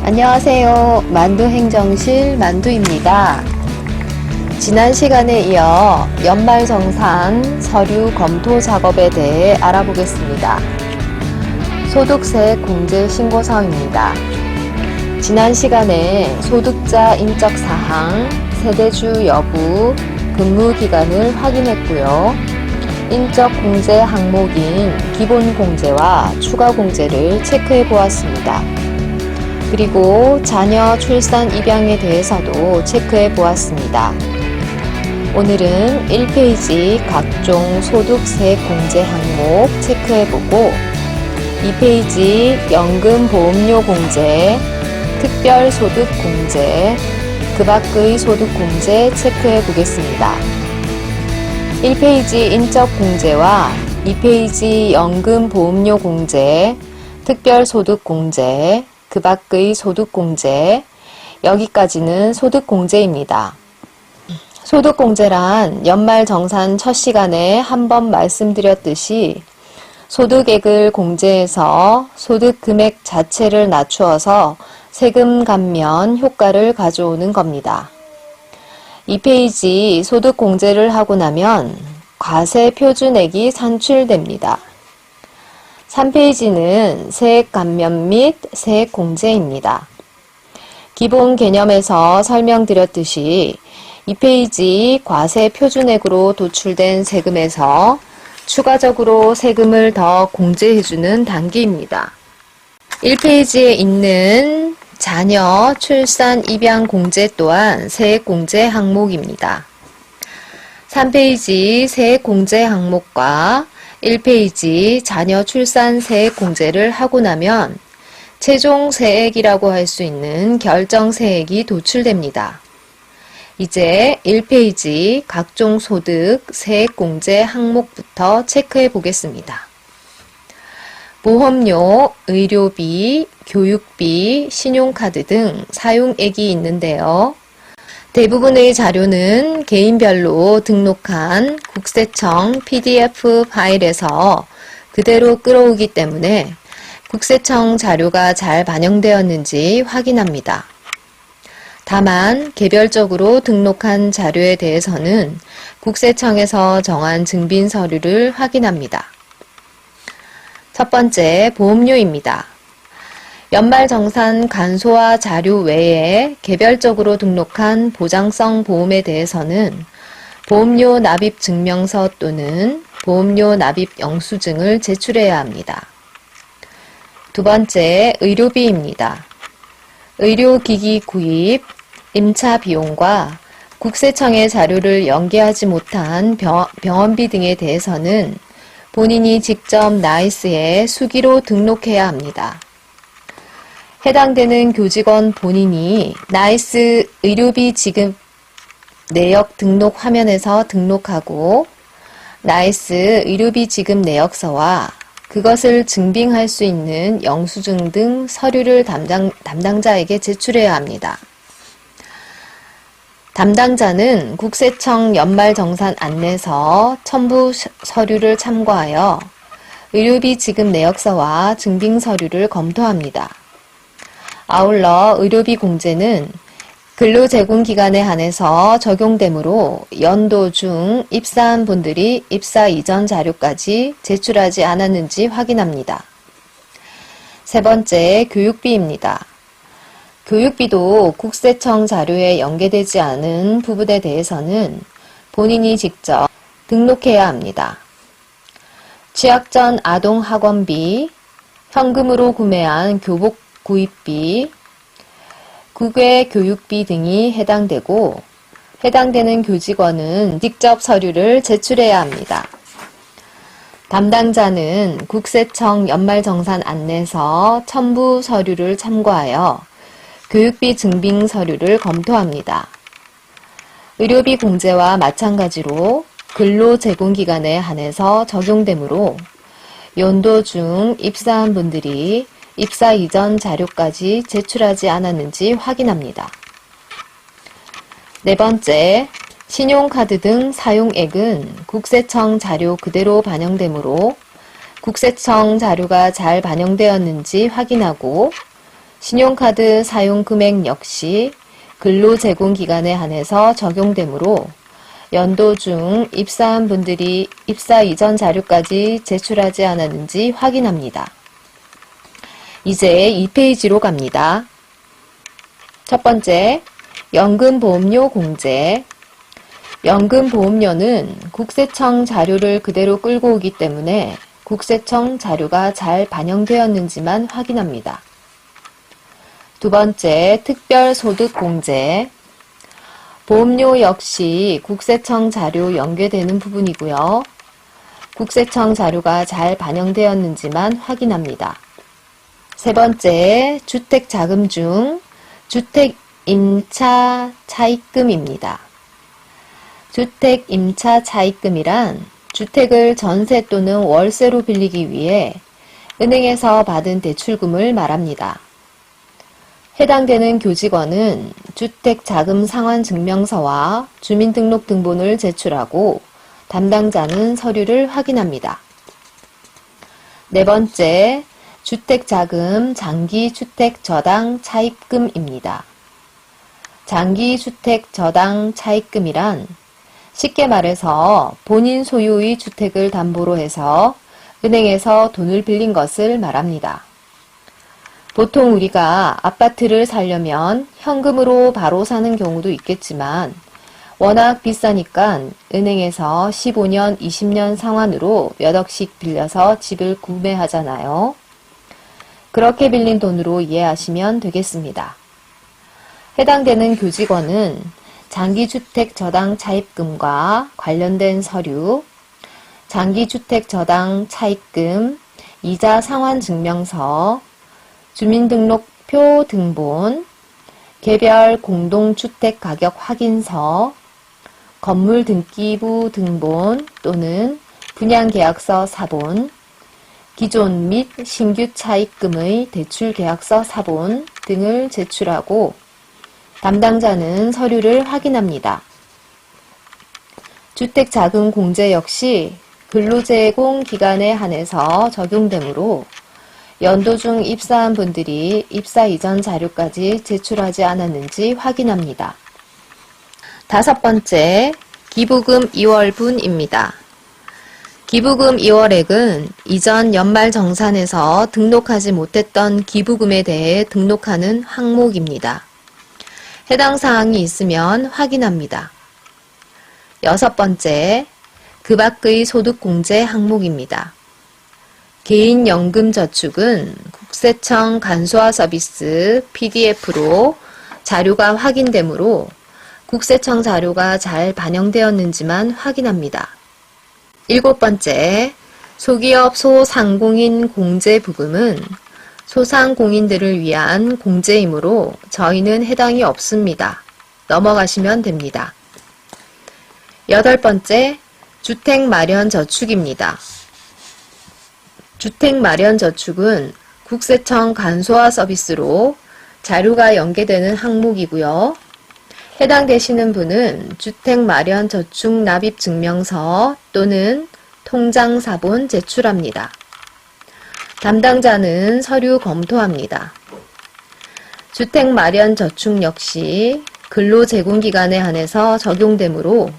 안녕하세요. 만두행정실 만두입니다. 지난 시간에 이어 연말정산 서류 검토 작업에 대해 알아보겠습니다. 소득세 공제 신고서입니다. 지난 시간에 소득자 인적사항, 세대주 여부, 근무기간을 확인했고요. 인적공제 항목인 기본공제와 추가공제를 체크해 보았습니다. 그리고 자녀 출산 입양에 대해서도 체크해 보았습니다. 오늘은 1페이지 각종 소득세 공제 항목 체크해 보고 2페이지 연금보험료 공제, 특별소득 공제, 그 밖의 소득 공제 체크해 보겠습니다. 1페이지 인적 공제와 2페이지 연금보험료 공제, 특별소득 공제, 그 밖의 소득공제, 여기까지는 소득공제입니다. 소득공제란 연말정산 첫 시간에 한번 말씀드렸듯이 소득액을 공제해서 소득금액 자체를 낮추어서 세금 감면 효과를 가져오는 겁니다. 2페이지 소득공제를 하고 나면 과세표준액이 산출됩니다. 3페이지는 세액 감면 및 세액 공제입니다. 기본 개념에서 설명드렸듯이 2페이지 과세 표준액으로 도출된 세금에서 추가적으로 세금을 더 공제해주는 단계입니다. 1페이지에 있는 자녀 출산 입양 공제 또한 세액 공제 항목입니다. 3페이지 세액 공제 항목과 1페이지 자녀 출산 세액 공제를 하고 나면 최종 세액이라고 할 수 있는 결정 세액이 도출됩니다. 이제 1페이지 각종 소득 세액 공제 항목부터 체크해 보겠습니다. 보험료, 의료비, 교육비, 신용카드 등 사용액이 있는데요. 대부분의 자료는 개인별로 등록한 국세청 PDF 파일에서 그대로 끌어오기 때문에 국세청 자료가 잘 반영되었는지 확인합니다. 다만 개별적으로 등록한 자료에 대해서는 국세청에서 정한 증빙 서류를 확인합니다. 첫 번째, 보험료입니다. 연말정산 간소화 자료 외에 개별적으로 등록한 보장성 보험에 대해서는 보험료 납입 증명서 또는 보험료 납입 영수증을 제출해야 합니다. 두 번째, 의료비입니다. 의료기기 구입, 임차 비용과 국세청의 자료를 연계하지 못한 병원비 등에 대해서는 본인이 직접 나이스에 수기로 등록해야 합니다. 해당되는 교직원 본인이 나이스 의료비 지급 내역 등록 화면에서 등록하고 나이스 의료비 지급 내역서와 그것을 증빙할 수 있는 영수증 등 서류를 담당자에게 제출해야 합니다. 담당자는 국세청 연말정산 안내서 첨부 서류를 참고하여 의료비 지급 내역서와 증빙 서류를 검토합니다. 아울러 의료비 공제는 근로제공기간에 한해서 적용되므로 연도 중 입사한 분들이 입사 이전 자료까지 제출하지 않았는지 확인합니다. 세 번째, 교육비입니다. 교육비도 국세청 자료에 연계되지 않은 부분에 대해서는 본인이 직접 등록해야 합니다. 취학 전 아동 학원비, 현금으로 구매한 교복 구입비, 국외 교육비 등이 해당되고 해당되는 교직원은 직접 서류를 제출해야 합니다. 담당자는 국세청 연말정산 안내서 첨부 서류를 참고하여 교육비 증빙 서류를 검토합니다. 의료비 공제와 마찬가지로 근로제공기간에 한해서 적용되므로 연도 중 입사한 분들이 입사 이전 자료까지 제출하지 않았는지 확인합니다. 네 번째, 신용카드 등 사용액은 국세청 자료 그대로 반영되므로 국세청 자료가 잘 반영되었는지 확인하고 신용카드 사용 금액 역시 근로제공기간에 한해서 적용되므로 연도 중 입사한 분들이 입사 이전 자료까지 제출하지 않았는지 확인합니다. 이제 2페이지로 갑니다. 첫 번째, 연금보험료 공제. 연금보험료는 국세청 자료를 그대로 끌고 오기 때문에 국세청 자료가 잘 반영되었는지만 확인합니다. 두 번째, 특별소득공제. 보험료 역시 국세청 자료 연계되는 부분이고요. 국세청 자료가 잘 반영되었는지만 확인합니다. 세 번째, 주택자금 중 주택임차 차입금입니다. 주택임차 차입금이란 주택을 전세 또는 월세로 빌리기 위해 은행에서 받은 대출금을 말합니다. 해당되는 교직원은 주택자금 상환증명서와 주민등록등본을 제출하고 담당자는 서류를 확인합니다. 네 번째, 주택자금 장기주택저당 차입금입니다. 장기주택저당 차입금이란 쉽게 말해서 본인 소유의 주택을 담보로 해서 은행에서 돈을 빌린 것을 말합니다. 보통 우리가 아파트를 사려면 현금으로 바로 사는 경우도 있겠지만 워낙 비싸니까 은행에서 15년, 20년 상환으로 몇 억씩 빌려서 집을 구매하잖아요. 그렇게 빌린 돈으로 이해하시면 되겠습니다. 해당되는 교직원은 장기주택 저당 차입금과 관련된 서류, 장기주택 저당 차입금, 이자 상환 증명서, 주민등록표 등본, 개별 공동주택 가격 확인서, 건물 등기부 등본 또는 분양계약서 사본, 기존 및 신규 차입금의 대출계약서 사본 등을 제출하고 담당자는 서류를 확인합니다. 주택자금 공제 역시 근로제공 기간에 한해서 적용되므로 연도 중 입사한 분들이 입사 이전 자료까지 제출하지 않았는지 확인합니다. 다섯 번째, 기부금 2월분입니다. 기부금 2월액은 이전 연말정산에서 등록하지 못했던 기부금에 대해 등록하는 항목입니다. 해당 사항이 있으면 확인합니다. 여섯 번째, 그 밖의 소득공제 항목입니다. 개인연금저축은 국세청 간소화 서비스 PDF로 자료가 확인되므로 국세청 자료가 잘 반영되었는지만 확인합니다. 일곱 번째, 소기업 소상공인 공제부금은 소상공인들을 위한 공제이므로 저희는 해당이 없습니다. 넘어가시면 됩니다. 여덟 번째, 주택마련저축입니다. 주택마련저축은 국세청 간소화 서비스로 자료가 연계되는 항목이고요. 해당되시는 분은 주택마련저축 납입증명서 또는 통장사본 제출합니다. 담당자는 서류 검토합니다. 주택마련저축 역시 근로제공기간에 한해서 적용되므로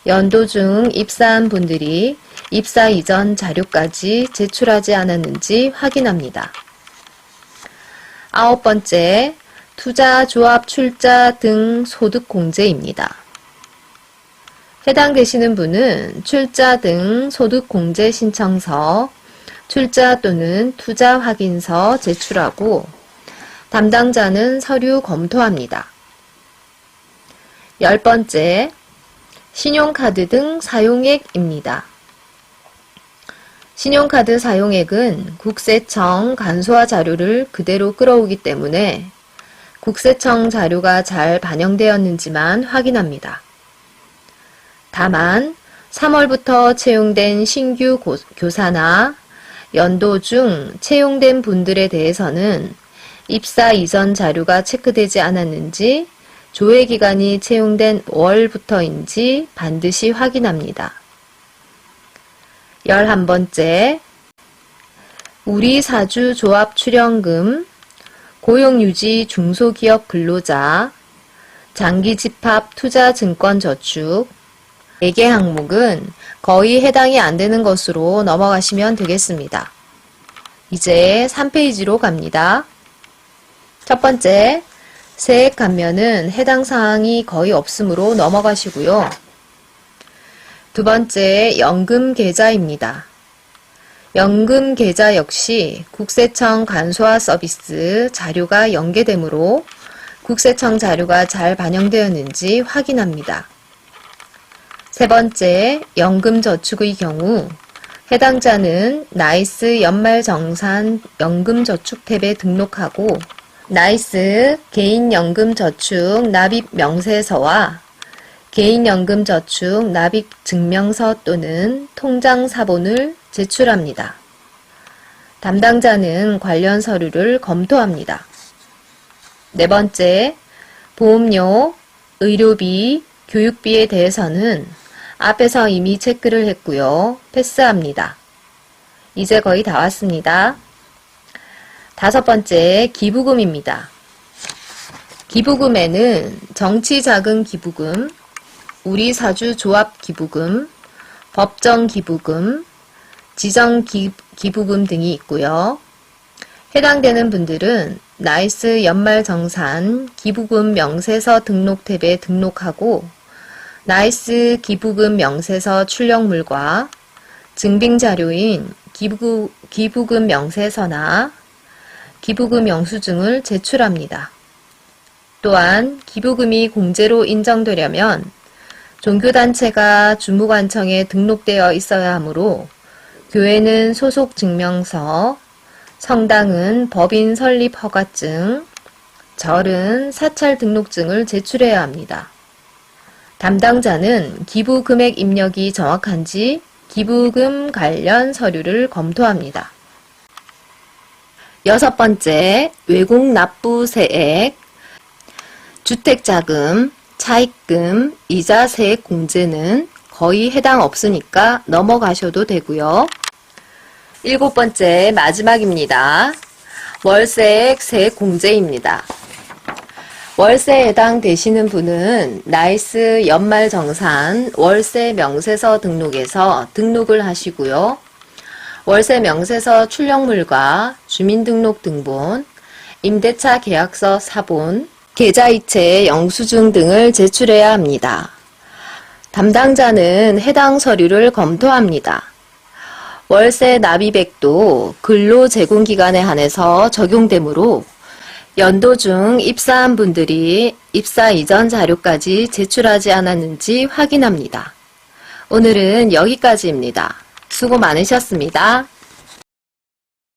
연도 중 입사한 분들이 입사 이전 자료까지 제출하지 않았는지 확인합니다. 아홉 번째, 투자, 조합, 출자 등 소득공제입니다. 해당되시는 분은 출자 등 소득공제 신청서, 출자 또는 투자 확인서 제출하고 담당자는 서류 검토합니다. 열 번째, 신용카드 등 사용액입니다. 신용카드 사용액은 국세청 간소화 자료를 그대로 끌어오기 때문에 국세청 자료가 잘 반영되었는지만 확인합니다. 다만 3월부터 채용된 신규 교사나 연도 중 채용된 분들에 대해서는 입사 이전 자료가 체크되지 않았는지 조회기간이 채용된 5월부터인지 반드시 확인합니다. 11번째, 우리사주 조합 출연금, 고용유지 중소기업 근로자, 장기집합 투자증권저축 4개 항목은 거의 해당이 안 되는 것으로 넘어가시면 되겠습니다. 이제 3페이지로 갑니다. 첫 번째, 세액 감면은 해당 사항이 거의 없으므로 넘어가시고요. 두 번째, 연금 계좌입니다. 연금 계좌 역시 국세청 간소화 서비스 자료가 연계되므로 국세청 자료가 잘 반영되었는지 확인합니다. 세 번째, 연금저축의 경우 해당자는 나이스 연말정산 연금저축 탭에 등록하고 나이스 개인연금저축 납입 명세서와 개인연금저축 납입 증명서 또는 통장 사본을 제출합니다. 담당자는 관련 서류를 검토합니다. 네 번째, 보험료, 의료비, 교육비에 대해서는 앞에서 이미 체크를 했고요. 패스합니다. 이제 거의 다 왔습니다. 다섯 번째, 기부금입니다. 기부금에는 정치자금기부금, 우리사주조합기부금, 법정기부금, 지정기부금 등이 있고요. 해당되는 분들은 나이스 연말정산 기부금 명세서 등록 탭에 등록하고 나이스 기부금 명세서 출력물과 증빙자료인 기부금 명세서나 기부금 영수증을 제출합니다. 또한 기부금이 공제로 인정되려면 종교단체가 주무관청에 등록되어 있어야 하므로 교회는 소속 증명서, 성당은 법인 설립 허가증, 절은 사찰 등록증을 제출해야 합니다. 담당자는 기부 금액 입력이 정확한지 기부금 관련 서류를 검토합니다. 여섯 번째, 외국 납부 세액, 주택자금, 차입금, 이자 세액 공제는 거의 해당 없으니까 넘어가셔도 되고요. 일곱 번째, 마지막입니다. 월세액 세액 공제입니다. 월세에 해당되시는 분은 나이스 연말정산 월세 명세서 등록에서 등록을 하시고요. 월세 명세서 출력물과 주민등록등본, 임대차 계약서 사본, 계좌이체 영수증 등을 제출해야 합니다. 담당자는 해당 서류를 검토합니다. 월세 납입액도 근로제공기간에 한해서 적용되므로 연도 중 입사한 분들이 입사 이전 자료까지 제출하지 않았는지 확인합니다. 오늘은 여기까지입니다. 수고 많으셨습니다.